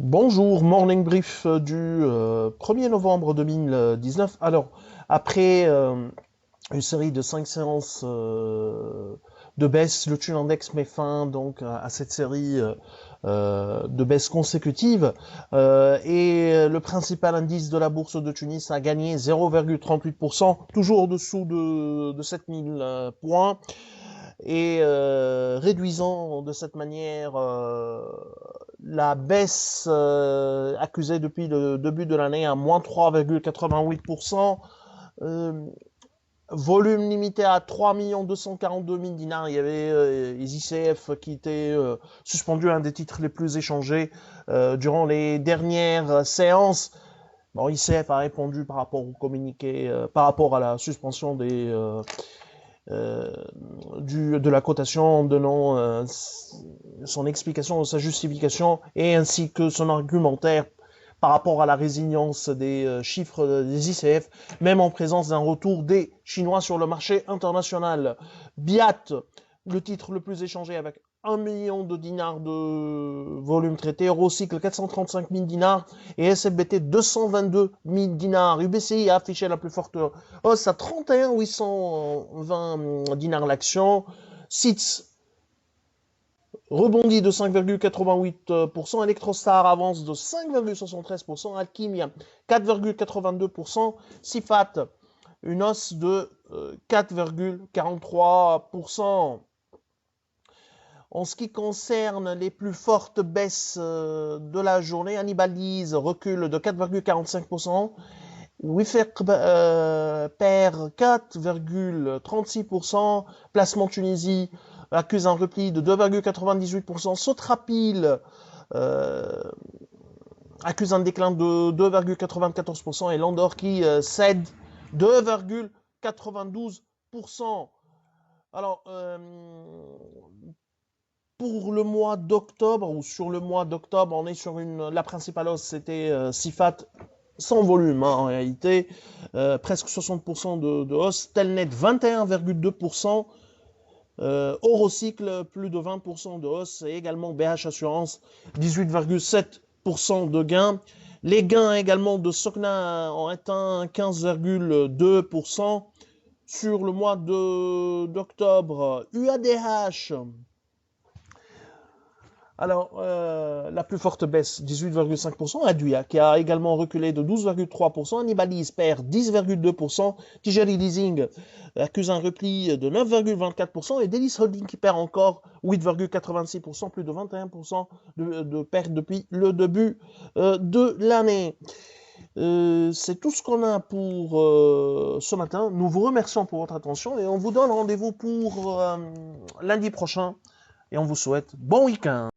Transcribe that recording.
Bonjour, morning brief du 1er novembre 2019. Alors, après une série de 5 séances de baisse, le Tune Index met fin donc à cette série de baisses consécutives et le principal indice de la bourse de Tunis a gagné 0,38%, toujours au-dessous de 7000 points et réduisant de cette manière la baisse accusée depuis le début de l'année à moins 3,88%. Euh, Volume limité à 3 242 000 dinars. Il y avait les ICF qui étaient suspendus, un des titres les plus échangés durant les dernières séances. Bon, ICF a répondu par rapport au communiqué, par rapport à la suspension de la cotation en donnant son explication, sa justification et ainsi que son argumentaire par rapport à la résilience des chiffres des ICF, même en présence d'un retour des Chinois sur le marché international. Biat, le titre le plus échangé avec 1 million de dinars de volume traité, Eurocycle 435 000 dinars et SFBT 222 000 dinars. UBCI a affiché la plus forte hausse à 31 820 dinars l'action. SITS rebondit de 5,88%, Electrostar avance de 5,73%, Alkimia 4,82%, Sifat une hausse de 4,43%. En ce qui concerne les plus fortes baisses de la journée, Annibalise recule de 4,45%, Wifeq perd 4,36%, Placement Tunisie accuse un repli de 2,98%, Sotrapil accuse un déclin de 2,94% et Landor qui cède 2,92%. Alors, pour le mois d'octobre, ou sur le mois d'octobre, on est sur la principale hausse, c'était Sifat, sans volume en réalité, presque 60% de hausse, Telnet 21,2%, Eurocycle plus de 20% de hausse, et également BH Assurance 18,7% de gains. Les gains également de Sokna ont atteint 15,2% sur le mois d'octobre. UADH, alors, la plus forte baisse, 18,5%, Aduia, qui a également reculé de 12,3%, Annibalise perd 10,2%, Tijeri Leasing accuse un repli de 9,24%, et Delis Holding qui perd encore 8,86%, plus de 21% de perte depuis le début de l'année. C'est tout ce qu'on a pour ce matin. Nous vous remercions pour votre attention et on vous donne rendez-vous pour lundi prochain. Et on vous souhaite bon week-end.